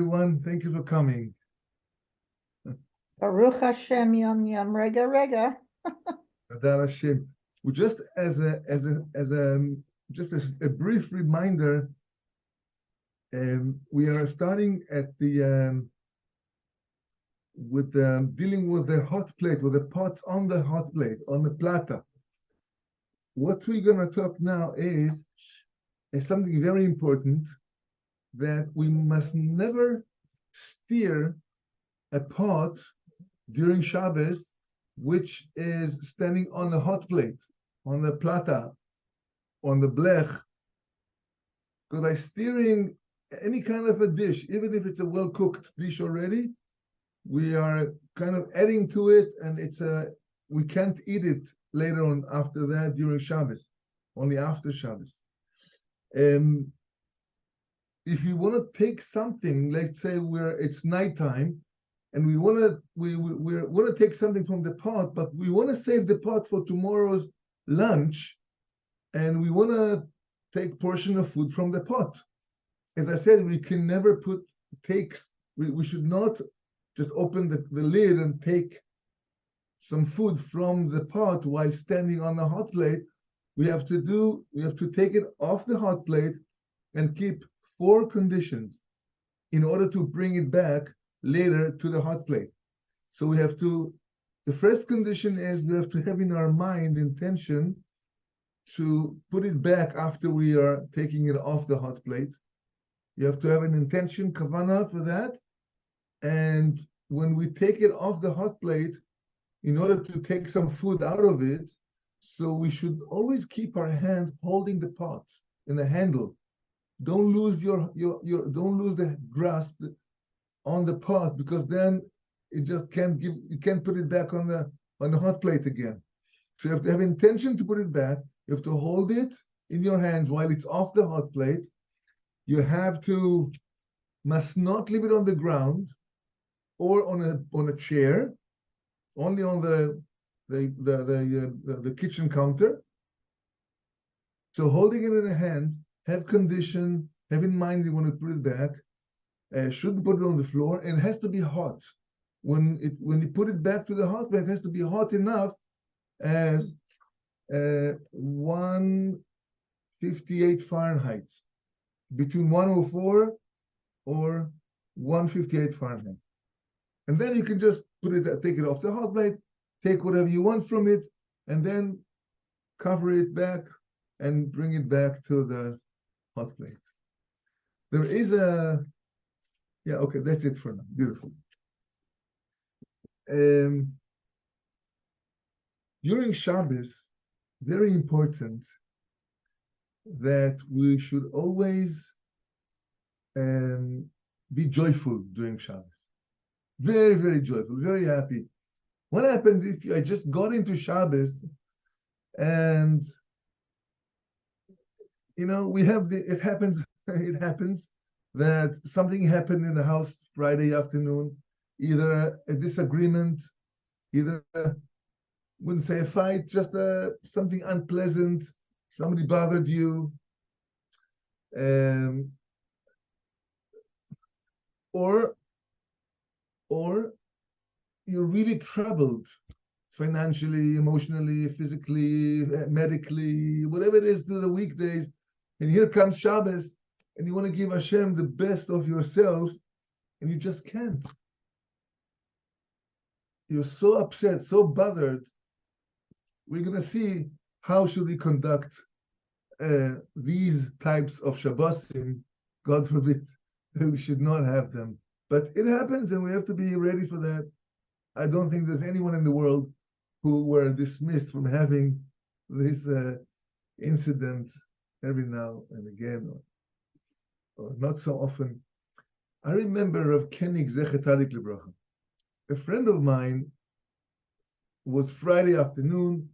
Everyone, thank you for coming. Baruch Hashem, yom yom, rega rega. Adar Hashem. Well, just as a brief reminder, we are starting at the dealing with the hot plate, with the pots on the hot plate, on the plata. What we're going to talk now is something very important, that we must never stir a pot during Shabbos which is standing on the hot plate, on the plata, on the blech. Because by stirring any kind of a dish, even if it's a well-cooked dish already, we are kind of adding to it, and we can't eat it later on after that during Shabbos, only after Shabbos. If you want to take something, let's say it's nighttime, and we want to take something from the pot, but we want to save the pot for tomorrow's lunch, and we want to take portion of food from the pot. As I said, we can never we should not just open the lid and take some food from the pot while standing on the hot plate. We have to take it off the hot plate and keep 4 conditions in order to bring it back later to the hot plate. So the first condition is we have to have in our mind intention to put it back after we are taking it off the hot plate. You have to have an intention, kavanah, for that. And when we take it off the hot plate, in order to take some food out of it, so we should always keep our hand holding the pot in the handle. Don't lose don't lose the grasp on the pot, because then you can't put it back on the hot plate again. So you have to have intention to put it back. You have to hold it in your hands while it's off the hot plate. You must not leave it on the ground or on a chair, only on the kitchen counter. So holding it in the hand, have in mind you want to put it back. Shouldn't put it on the floor, and it has to be hot. When you put it back to the hot plate, it has to be hot enough as 158 Fahrenheit, between 104 or 158 Fahrenheit. And then you can just take it off the hot plate, take whatever you want from it, and then cover it back and bring it back to the hot plate. There is okay, that's it for now. Beautiful. During Shabbos, very important that we should always be joyful during Shabbos. Very, very joyful, very happy. What happens if I just got into Shabbos and it happens that something happened in the house Friday afternoon, either a disagreement, wouldn't say a fight, just something unpleasant, somebody bothered you, or you're really troubled financially, emotionally, physically, medically, whatever it is through the weekdays, and here comes Shabbos, and you want to give Hashem the best of yourself, and you just can't. You're so upset, so bothered. We're going to see how should we conduct these types of Shabbosim. God forbid we should not have them. But it happens, and we have to be ready for that. I don't think there's anyone in the world who were dismissed from having this incident every now and again, or not so often. I remember Rav Koenig Zecher Tzadik Livracha. A friend of mine was Friday afternoon.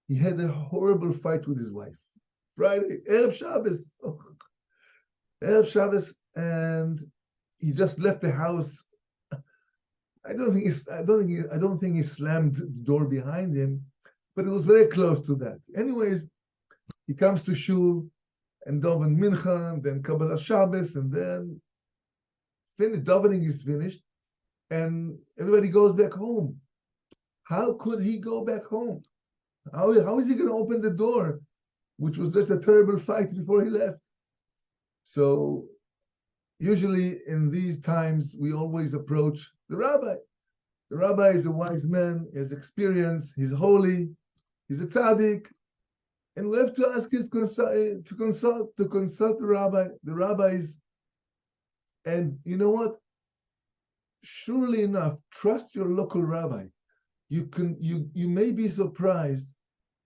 He had a horrible fight with his wife. Friday, Erev Shabbos. Erev Shabbos, and he just left the house. I don't think he slammed the door behind him, but it was very close to that. Anyways, he comes to shul and Dov and Mincha, and then Kabbalah Shabbos, and then finished, davening is finished, and everybody goes back home. How could he go back home? How is he going to open the door, which was just a terrible fight before he left? So usually in these times, we always approach the rabbi. The rabbi is a wise man, he has experience, he's holy, he's a tzaddik, and we have to ask his to consult the rabbi, the rabbis. And you know what? Surely enough, trust your local rabbi. You may be surprised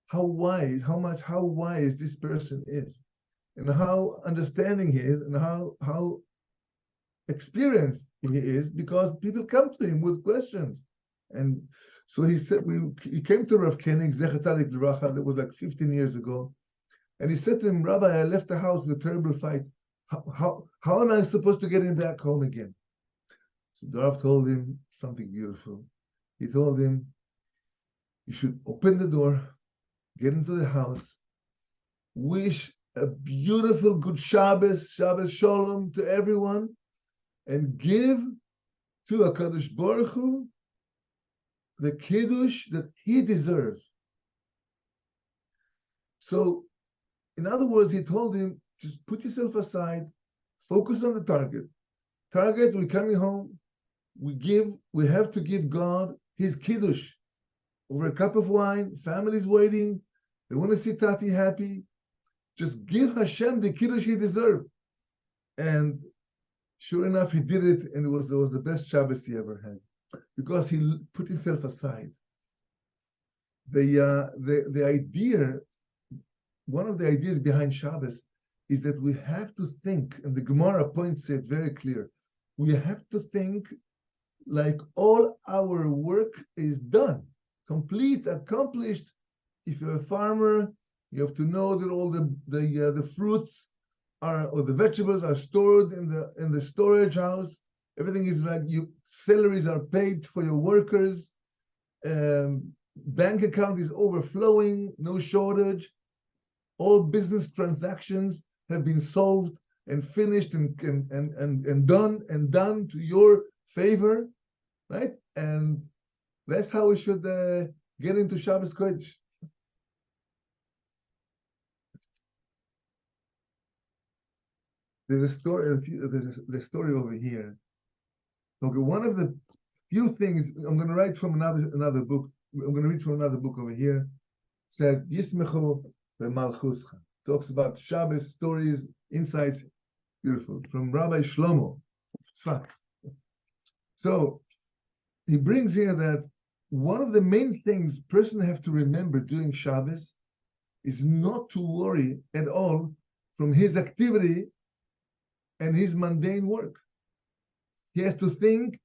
how wise this person is, and how understanding he is, and how experienced he is, because people come to him with questions. And so he said, he came to Rav Koenig, Zecher Tzadik Livracha, that was like 15 years ago, and he said to him, Rabbi, I left the house with a terrible fight. How am I supposed to get him back home again? So the Rav told him something beautiful. He told him, you should open the door, get into the house, wish a beautiful good Shabbos Shalom to everyone, and give to HaKadosh Baruch Hu the Kiddush that he deserves. So, in other words, he told him, just put yourself aside, focus on the target. Target, we're coming home, we have to give God his Kiddush. Over a cup of wine, family's waiting, they want to see Tati happy. Just give Hashem the Kiddush he deserves. And sure enough, he did it, and it was the best Shabbos he ever had, because he put himself aside. The idea, one of the ideas behind Shabbos is that we have to think, and the Gemara points it very clear, we have to think like all our work is done, complete, accomplished. If you're a farmer, you have to know that all the fruits or the vegetables are stored in the storage house. Everything is like salaries are paid for your workers. Bank account is overflowing, no shortage. All business transactions have been solved and finished and done to your favor, right? And that's how we should get into Shabbos Kodesh. There's a story. There's the story over here. Okay, one of the few things I'm going to write from another book. I'm going to read from another book over here. It says Yismechu ve'malchuscha. Talks about Shabbos stories, insights. Beautiful, from Rabbi Shlomo Tsfat. So he brings here that one of the main things person have to remember during Shabbos is not to worry at all from his activity and his mundane work. He has to think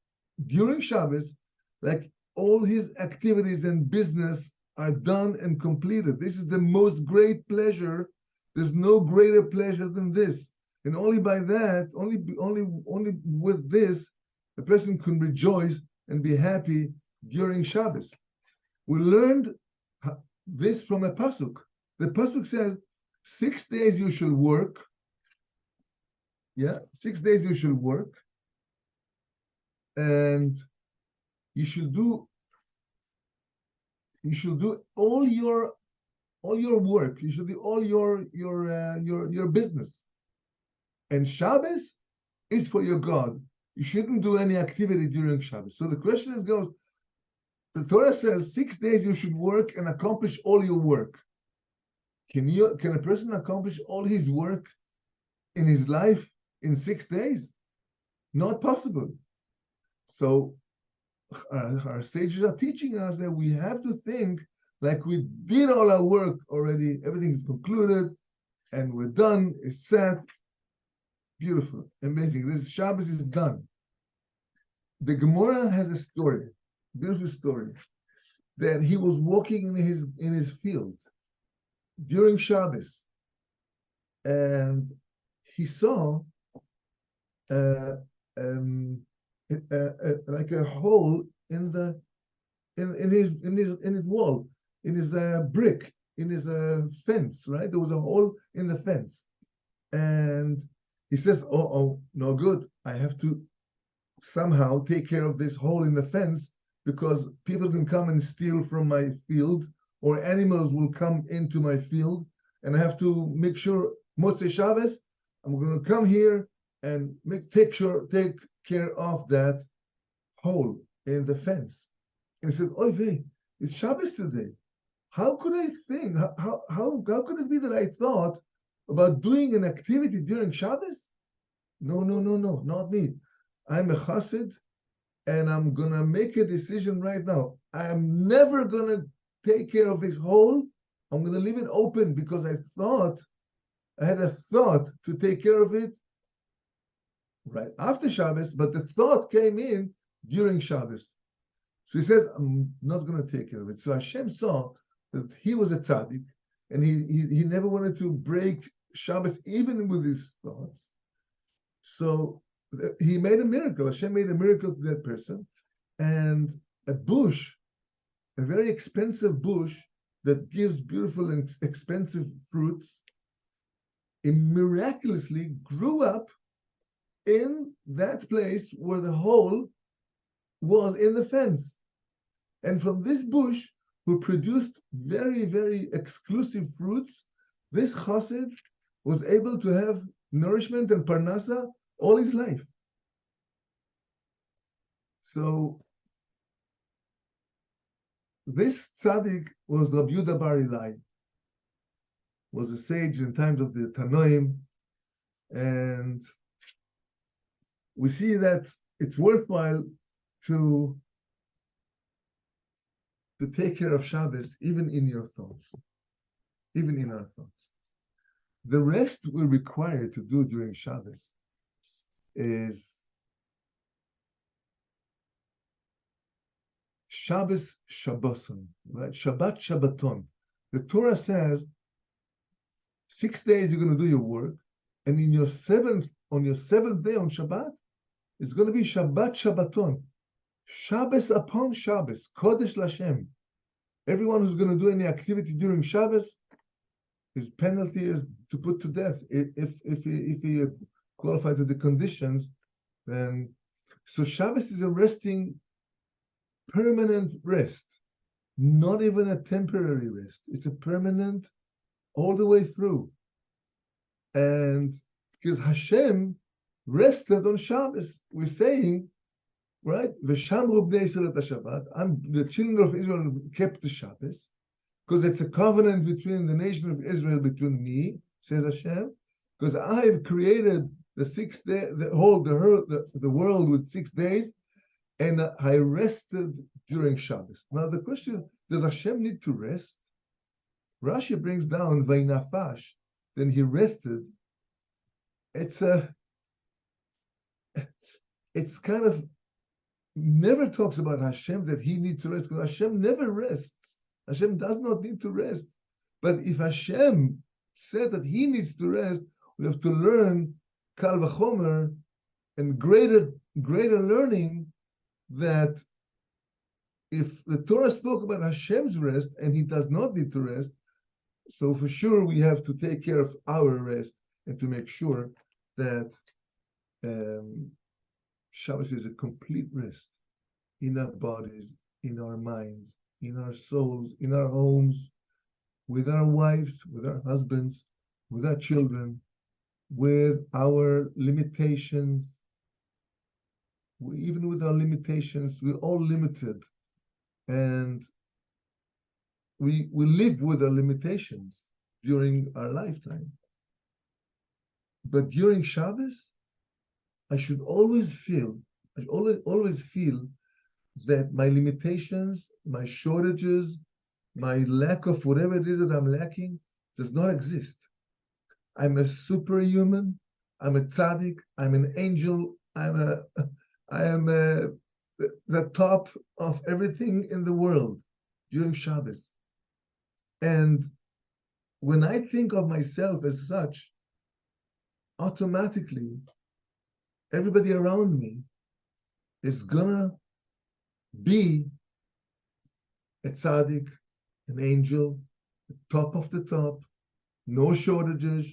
during Shabbos like all his activities and business are done and completed. This is the most great pleasure. There's no greater pleasure than this. And only by that, only with this, a person can rejoice and be happy during Shabbos. We learned this from a pasuk. The pasuk says, 6 days you shall work. Yeah, 6 days you shall work, and you should do all your work. You should do all your business. And Shabbos is for your God. You shouldn't do any activity during Shabbos. So the question goes, the Torah says 6 days you should work and accomplish all your work. Can a person accomplish all his work in his life in 6 days? Not possible. So our sages are teaching us that we have to think like we did all our work already. Everything is concluded and we're done. It's set. Beautiful, amazing. This Shabbos is done. The Gemara has a story, beautiful story, that he was walking in his field during Shabbos, and he saw like a hole in his wall, in his brick, in his fence. Right, there was a hole in the fence, and he says, "Oh, no good. I have to somehow take care of this hole in the fence, because people can come and steal from my field, or animals will come into my field, and I have to make sure Motzei Shabbos, I'm going to come here and take care of that hole in the fence. And he says, "Oy vey, it's Shabbos today. How could I think? How could it be that I thought about doing an activity during Shabbos? No, not me. I'm a chassid, and I'm gonna make a decision right now. I am never gonna take care of this hole. I'm gonna leave it open, because I had a thought to take care of it right after Shabbos, but the thought came in during Shabbos. So he says, I'm not going to take care of it. So Hashem saw that he was a tzaddik, and he never wanted to break Shabbos even with his thoughts. So he made a miracle. Hashem made a miracle to that person, and a bush, a very expensive bush that gives beautiful and expensive fruits, it miraculously grew up in that place where the hole was in the fence. And from this bush, who produced very, very exclusive fruits, this chassid was able to have nourishment and parnasa all his life. So this tzaddik was Rabbi Yehuda Bar Ilai, was a sage in times of the Tanoim, and we see that it's worthwhile to take care of Shabbos, even in your thoughts, even in our thoughts. The rest we're required to do during Shabbos is Shabbos Shabboson, right? Shabbat Shabbaton. The Torah says 6 days you're going to do your work, and on your seventh day on Shabbat, it's going to be Shabbat Shabbaton. Shabbos upon Shabbos, Kodesh Lashem. Everyone who's going to do any activity during Shabbos, his penalty is to put to death. If he qualified to the conditions, then so Shabbos is a resting, permanent rest, not even a temporary rest. It's a permanent, all the way through. And because Hashem rested on Shabbos, we're saying, right? V'shamru bnei Yisrael et Shabbat. The children of Israel kept the Shabbos, because it's a covenant between the nation of Israel, between me, says Hashem, because I have created the 6th day, the world with 6 days, and I rested during Shabbos. Now the question: does Hashem need to rest? Rashi brings down Vainafash, then he rested. It's kind of never talks about Hashem that he needs to rest, because Hashem never rests. Hashem does not need to rest. But if Hashem said that he needs to rest, we have to learn Kal Vachomer and greater learning, that if the Torah spoke about Hashem's rest and he does not need to rest, so for sure we have to take care of our rest and to make sure that Shabbos is a complete rest in our bodies, in our minds, in our souls, in our homes, with our wives, with our husbands, with our children, with our limitations. Even with our limitations, we're all limited, and we live with our limitations during our lifetime. But during Shabbos, I should always feel that my limitations, my shortages, my lack of whatever it is that I'm lacking does not exist. I'm a superhuman, I'm a tzaddik, I'm an angel, I am the top of everything in the world during Shabbos. And when I think of myself as such, automatically, everybody around me is gonna be a tzaddik, an angel, the top of the top, no shortages,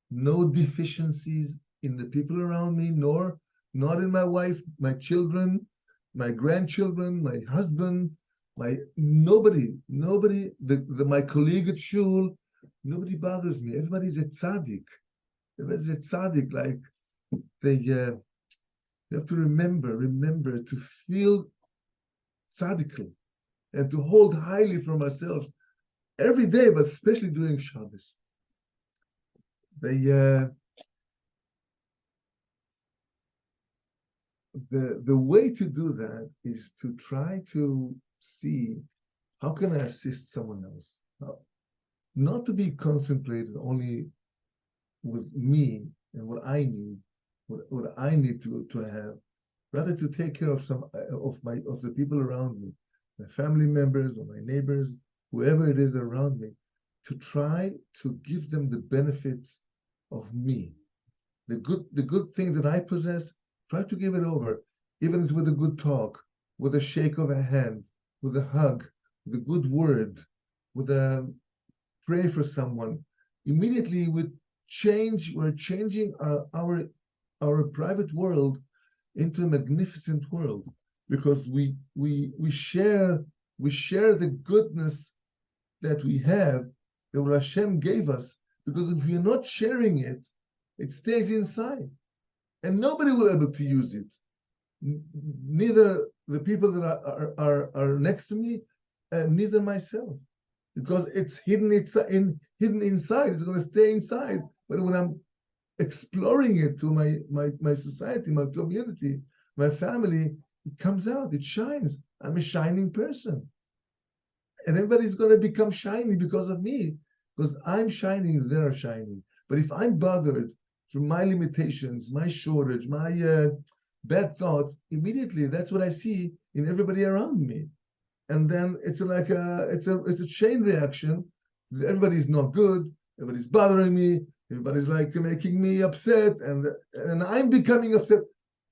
no deficiencies in the people around me, nor not in my wife, my children, my grandchildren, my husband, nobody, my colleague at shul, nobody bothers me. Everybody's a tzaddik. Everybody's a tzaddik. Like you have to remember to feel tzaddical and to hold highly from ourselves every day, but especially during Shabbos. The way to do that is to try to see how can I assist someone else. Not to be concentrated only with me and what I need, what I need to have, rather to take care of some of the people around me, my family members or my neighbors, whoever it is around me, to try to give them the benefits of me. The good thing that I possess, try to give it over, even with a good talk, with a shake of a hand, with a hug, with a good word, with a pray for someone. Immediately we're changing our private world into a magnificent world, because we share the goodness that we have, that what Hashem gave us, because if we're not sharing it, it stays inside, and nobody will be able to use it. Neither the people that are next to me, and neither myself, because it's hidden inside. It's going to stay inside. But when I'm exploring it to my society, my community, my family, it comes out. It shines. I'm a shining person, and everybody's going to become shiny because of me, because I'm shining. They're shining. But if I'm bothered through my limitations, my shortage, my bad thoughts, immediately that's what I see in everybody around me, and then it's like it's a chain reaction. Everybody's not good. Everybody's bothering me. Everybody's like making me upset, and I'm becoming upset.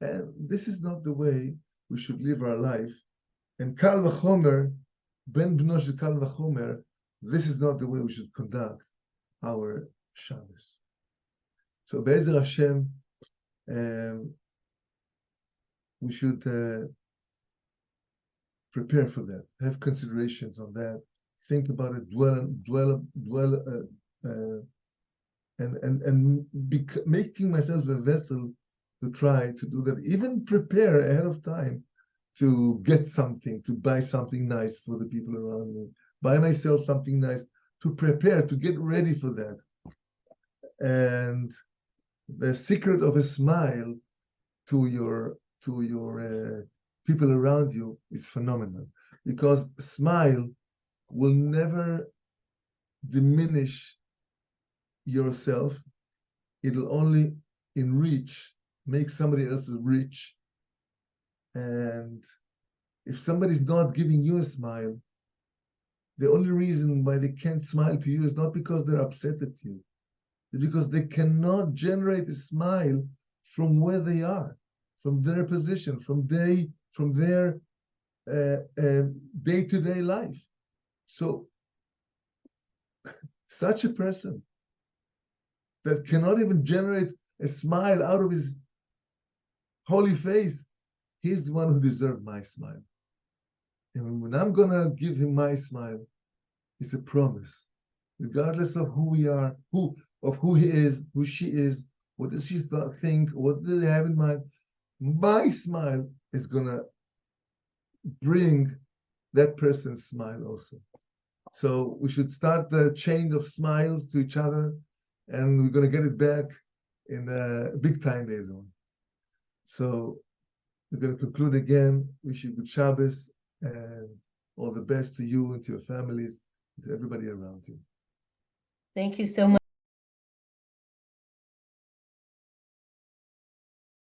And this is not the way we should live our life. And Kal v'chomer, ben bno shel Kal v'chomer, this is not the way we should conduct our Shabbos. So Be'ezer Hashem, we should prepare for that, have considerations on that, think about it, dwell, and making myself a vessel to try to do that. Even prepare ahead of time to get something, to buy something nice for the people around me, buy myself something nice, to prepare, to get ready for that. And the secret of a smile to your people around you is phenomenal, because a smile will never diminish yourself. It'll only enrich, make somebody else rich. And if somebody's not giving you a smile, the only reason why they can't smile to you is not because they're upset at you. It's because they cannot generate a smile from where they are, from their position, from their day-to-day life. So such a person that cannot even generate a smile out of his holy face, he's the one who deserves my smile. And when I'm going to give him my smile, it's a promise, regardless of who we are, who he is, who she is, what does she think, what do they have in mind. My smile is going to bring that person's smile also. So we should start the chain of smiles to each other, and we're going to get it back in a big time later on. So we're going to conclude again. Wish you good Shabbos and all the best to you and to your families, and to everybody around you. Thank you so much.